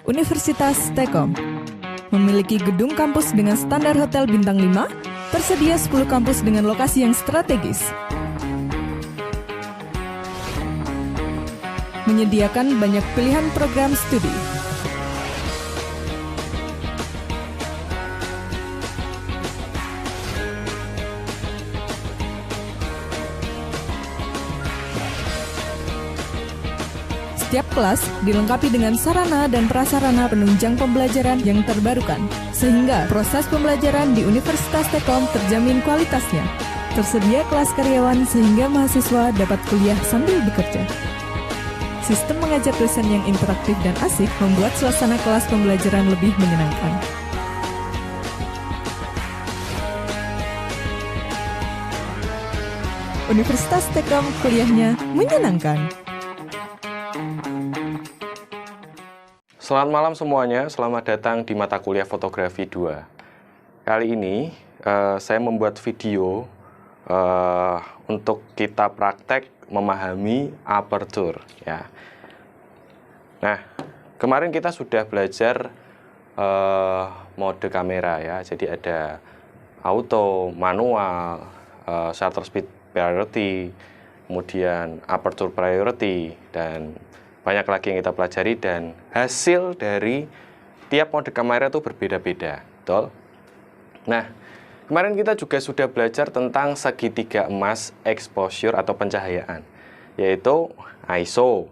Universitas T-Kom memiliki gedung kampus dengan standar hotel bintang 5, tersedia 10 kampus dengan lokasi yang strategis. Menyediakan banyak pilihan program studi. Setiap kelas dilengkapi dengan sarana dan prasarana penunjang pembelajaran yang terbarukan, sehingga proses pembelajaran di Universitas T-Kom terjamin kualitasnya. Tersedia kelas karyawan sehingga mahasiswa dapat kuliah sambil bekerja. Sistem mengajar dosen yang interaktif dan asik membuat suasana kelas pembelajaran lebih menyenangkan. Universitas T-Kom, kuliahnya menyenangkan. Selamat malam semuanya, selamat datang di mata kuliah fotografi 2. Kali ini saya membuat video untuk kita praktek memahami aperture ya. Nah, kemarin kita sudah belajar mode kamera ya. Jadi ada auto, manual, shutter speed priority, kemudian aperture priority, dan banyak lagi yang kita pelajari, dan hasil dari tiap mode kamera itu berbeda-beda, betul? Nah, kemarin kita juga sudah belajar tentang segitiga emas exposure atau pencahayaan, yaitu ISO,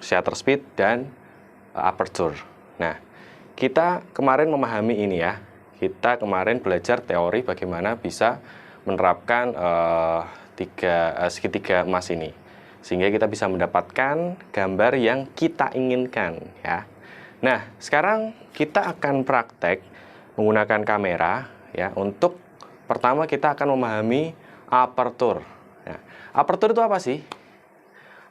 shutter speed, dan aperture. Nah, kita kemarin memahami ini ya. Kita kemarin belajar teori bagaimana bisa menerapkan segitiga emas ini, sehingga kita bisa mendapatkan gambar yang kita inginkan ya. Nah, sekarang kita akan praktek menggunakan kamera ya. Untuk pertama kita akan memahami aperture ya. Aperture itu apa sih?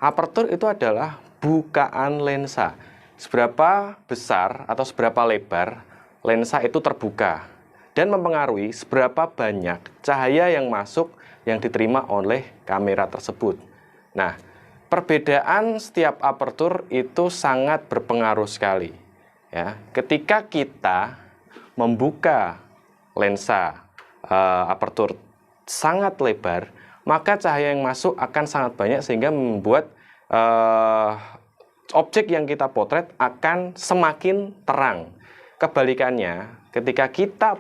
Aperture itu adalah bukaan lensa. Seberapa besar atau seberapa lebar lensa itu terbuka, dan mempengaruhi seberapa banyak cahaya yang masuk yang diterima oleh kamera tersebut. Nah, perbedaan setiap aperture itu sangat berpengaruh sekali ya. Ketika kita membuka lensa aperture sangat lebar, maka cahaya yang masuk akan sangat banyak sehingga membuat objek yang kita potret akan semakin terang. Kebalikannya, ketika kita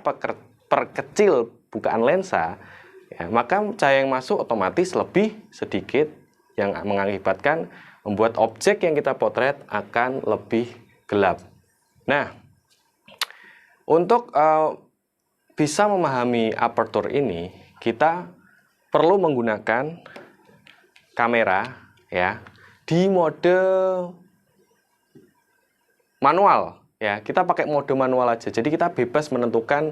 perkecil bukaan lensa ya, maka cahaya yang masuk otomatis lebih sedikit, yang mengakibatkan membuat objek yang kita potret akan lebih gelap. Nah, untuk bisa memahami aperture ini, kita perlu menggunakan kamera ya di mode manual ya. Kita pakai mode manual aja. Jadi kita bebas menentukan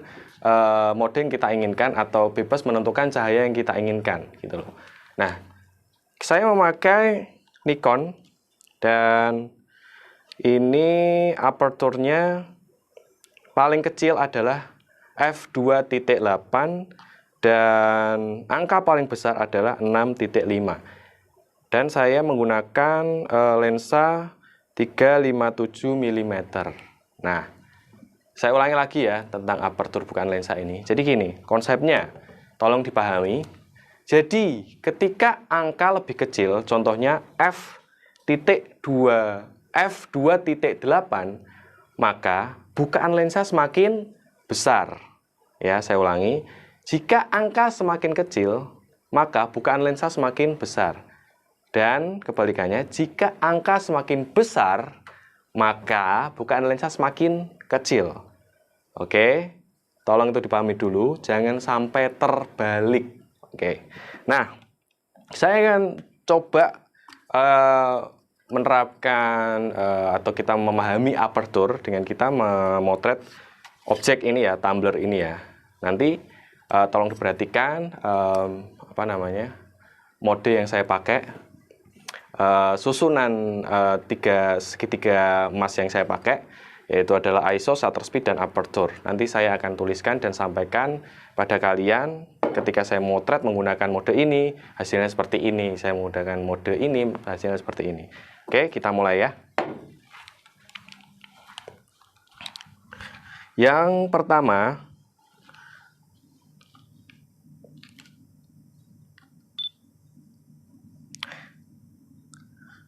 mode yang kita inginkan atau bebas menentukan cahaya yang kita inginkan gitu loh. Nah, saya memakai Nikon, dan ini aperture-nya paling kecil adalah f2.8 dan angka paling besar adalah 6.5. Dan saya menggunakan lensa 357 mm. Nah, saya ulangi lagi ya tentang aperture bukan lensa ini. Jadi gini, konsepnya tolong dipahami. Jadi, ketika angka lebih kecil, contohnya f.2, f2.8, maka bukaan lensa semakin besar. Ya, saya ulangi. Jika angka semakin kecil, maka bukaan lensa semakin besar. Dan kebalikannya, jika angka semakin besar, maka bukaan lensa semakin kecil. Oke, tolong itu dipahami dulu, jangan sampai terbalik. Oke, nah saya akan coba menerapkan atau kita memahami aperture dengan kita memotret objek ini ya, tumbler ini ya. Nanti tolong diperhatikan mode yang saya pakai, susunan segitiga emas yang saya pakai, yaitu adalah ISO, shutter speed, dan aperture. Nanti saya akan tuliskan dan sampaikan pada kalian. Ketika saya motret menggunakan mode ini, hasilnya seperti ini. Saya menggunakan mode ini, hasilnya seperti ini. Oke, kita mulai ya. Yang pertama,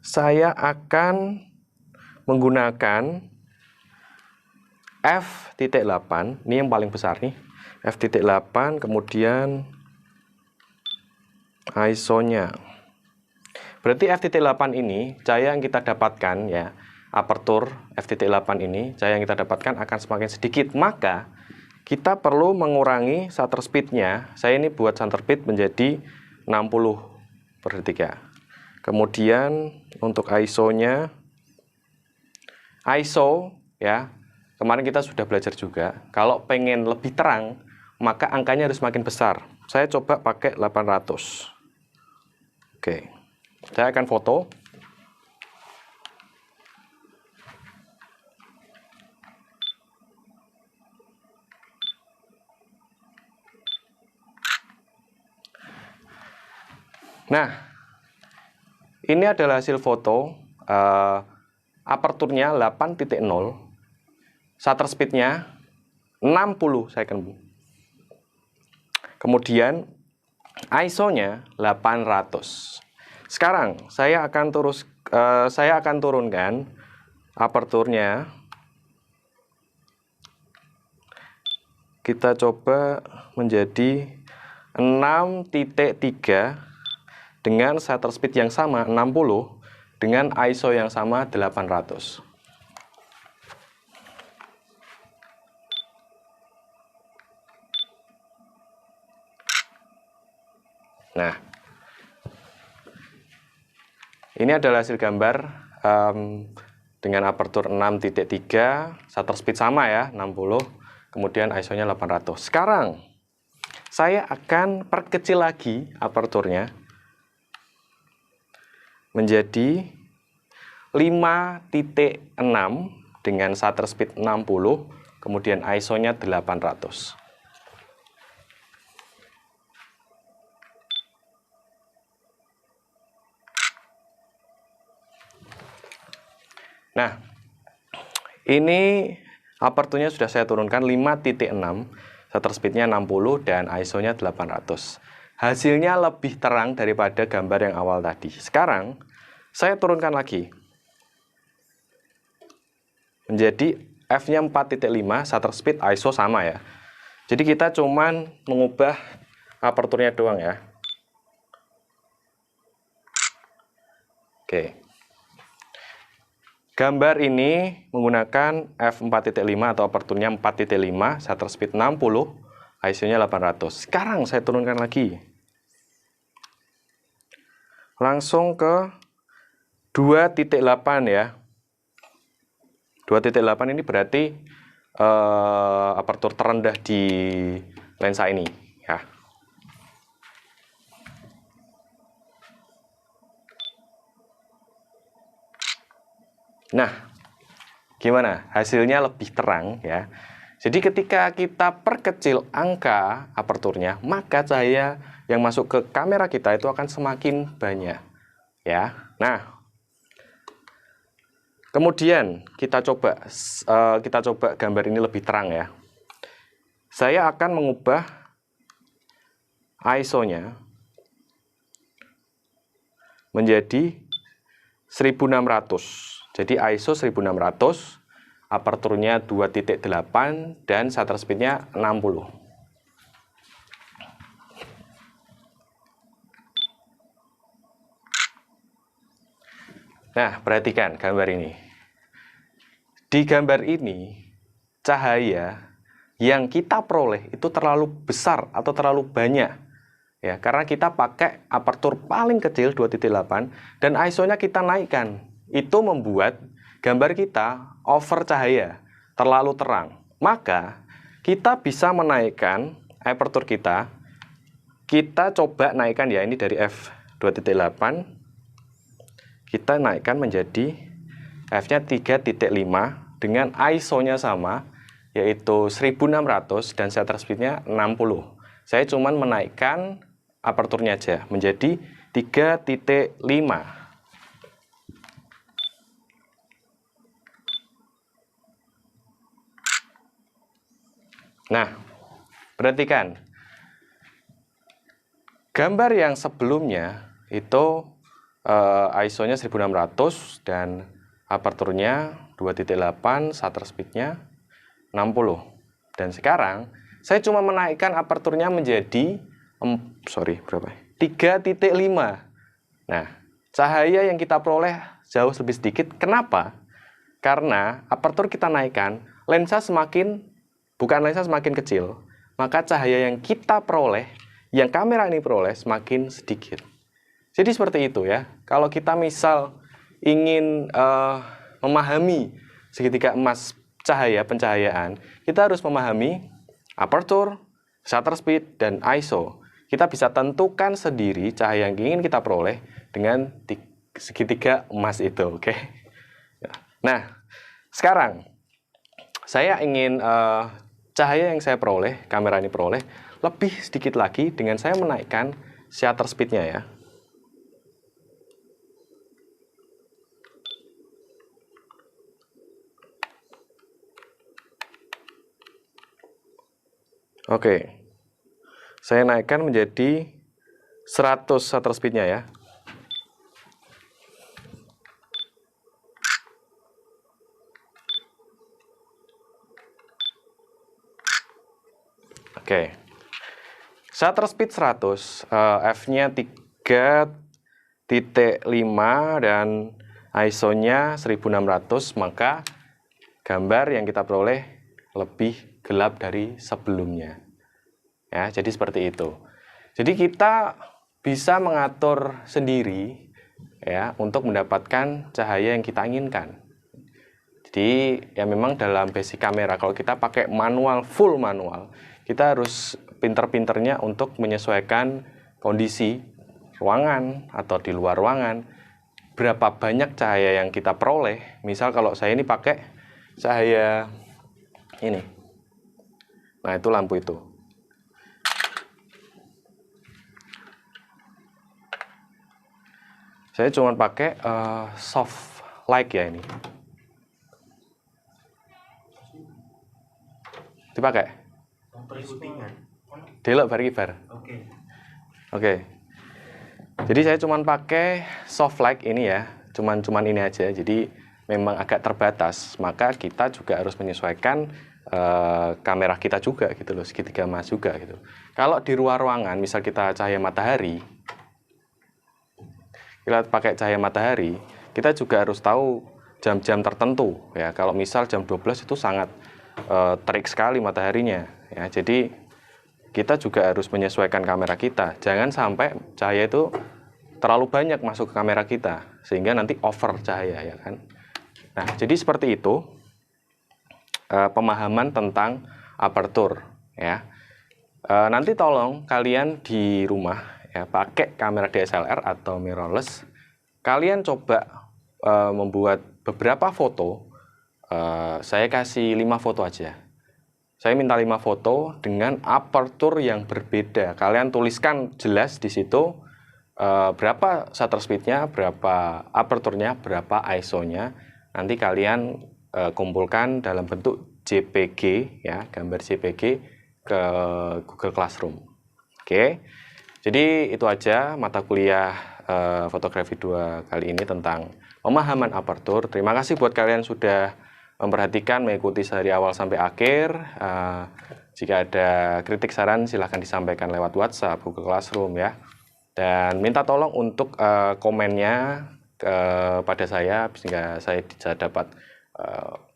saya akan menggunakan f.8, ini yang paling besar nih, f.8, kemudian ISO-nya. Berarti f.8 ini cahaya yang kita dapatkan ya, apertur f.8 ini cahaya yang kita dapatkan akan semakin sedikit, maka kita perlu mengurangi shutter speed-nya. Saya ini buat shutter speed menjadi 60/3. Kemudian untuk ISO-nya, ISO ya, kemarin kita sudah belajar juga, kalau pengen lebih terang maka angkanya harus makin besar. Saya coba pakai 800. Oke, saya akan foto. Nah, ini adalah hasil foto. Aperturnya 8.0, shutter speednya 60 second. Kemudian ISO-nya 800. Sekarang saya akan turunkan aperturnya. Kita coba menjadi 6.3 dengan shutter speed yang sama 60 dengan ISO yang sama 800. Nah, ini adalah hasil gambar dengan apertur 6.3, shutter speed sama ya, 60, kemudian ISO-nya 800. Sekarang, saya akan perkecil lagi aperturnya menjadi 5.6 dengan shutter speed 60, kemudian ISO-nya 800. Nah, ini aperturnya sudah saya turunkan 5.6, shutter speednya 60 dan ISO-nya 800. Hasilnya lebih terang daripada gambar yang awal tadi. Sekarang saya turunkan lagi menjadi f-nya 4.5, shutter speed, ISO sama ya. Jadi kita cuman mengubah aperturnya doang ya. Oke. Gambar ini menggunakan f4.5 atau aperturnya 4.5, shutter speed 60, ISO-nya 800. Sekarang saya turunkan lagi. Langsung ke 2.8 ya. 2.8 ini berarti apertur terendah di lensa ini ya. Nah, gimana? Hasilnya lebih terang ya. Jadi ketika kita perkecil angka aperturnya, maka cahaya yang masuk ke kamera kita itu akan semakin banyak ya. Nah, kemudian kita coba gambar ini lebih terang ya. Saya akan mengubah ISO-nya menjadi 1600. Jadi ISO 1600, aperturnya 2.8 dan shutter speednya 60. Nah, perhatikan gambar ini. Di gambar ini, cahaya yang kita peroleh itu terlalu besar atau terlalu banyak. Ya, karena kita pakai apertur paling kecil 2.8 dan ISO-nya kita naikkan. Itu membuat gambar kita over cahaya, terlalu terang. Maka kita bisa menaikkan apertur kita. Kita coba naikkan ya, ini dari f2.8. Kita naikkan menjadi f-nya 3.5 dengan ISO-nya sama, yaitu 1600 dan shutter speed-nya 60. Saya cuma menaikkan aperturnya aja menjadi 3.5. Nah, perhatikan. Gambar yang sebelumnya itu ISO-nya 1600 dan aperturnya 2.8, shutter speed-nya 60. Dan sekarang saya cuma menaikkan aperturnya menjadi 3.5. Nah, cahaya yang kita peroleh jauh lebih sedikit. Kenapa? Karena apertur kita naikkan, lensa semakin kecil, maka cahaya yang kita peroleh, yang kamera ini peroleh semakin sedikit. Jadi seperti itu ya. Kalau kita misal ingin memahami segitiga emas pencahayaan, kita harus memahami apertur, shutter speed, dan ISO. Kita bisa tentukan sendiri cahaya yang ingin kita peroleh dengan segitiga emas itu, oke? Nah, sekarang saya ingin cahaya yang saya peroleh, kamera ini peroleh, lebih sedikit lagi dengan saya menaikkan shutter speed-nya ya. Oke, saya naikkan menjadi 100 shutter speed-nya ya. Oke, shutter speed 100, f-nya 3.5 dan ISO-nya 1600, maka gambar yang kita peroleh lebih gelap dari sebelumnya. Ya, jadi seperti itu. Jadi kita bisa mengatur sendiri ya untuk mendapatkan cahaya yang kita inginkan. Jadi ya memang dalam basic kamera kalau kita pakai full manual, kita harus pinter-pinternya untuk menyesuaikan kondisi ruangan atau di luar ruangan, berapa banyak cahaya yang kita peroleh. Misal kalau saya ini pakai cahaya ini, nah itu lampu itu. Saya cuma pakai soft light ya ini. Dipakai? Delok bar kibar. Oke. Jadi saya cuma pakai soft light ini ya, cuman ini aja. Jadi memang agak terbatas, maka kita juga harus menyesuaikan kamera kita juga gitu loh, segitiga emas juga gitu. Kalau di luar ruangan, misal kita cahaya matahari, kita pakai cahaya matahari, kita juga harus tahu jam-jam tertentu ya. Kalau misal jam 12 itu sangat terik sekali mataharinya ya. Jadi kita juga harus menyesuaikan kamera kita. Jangan sampai cahaya itu terlalu banyak masuk ke kamera kita sehingga nanti over cahaya ya kan. Nah, jadi seperti itu pemahaman tentang apertur ya. Nanti tolong kalian di rumah ya pakai kamera DSLR atau mirrorless. Kalian coba membuat beberapa foto. Saya kasih 5 foto aja. Saya minta 5 foto dengan apertur yang berbeda. Kalian tuliskan jelas di situ berapa shutter speed-nya, berapa aperturnya, berapa ISO-nya. Nanti kalian kumpulkan dalam bentuk JPG ya, gambar JPG ke Google Classroom. Oke. Jadi itu aja mata kuliah fotografi 2 kali ini tentang pemahaman apertur. Terima kasih buat kalian sudah memperhatikan, mengikuti dari awal sampai akhir. Jika ada kritik saran silahkan disampaikan lewat WhatsApp, Google Classroom ya. Dan minta tolong untuk komennya kepada saya sehingga saya bisa dapat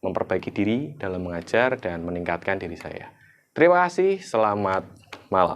memperbaiki diri dalam mengajar dan meningkatkan diri saya. Terima kasih, selamat malam.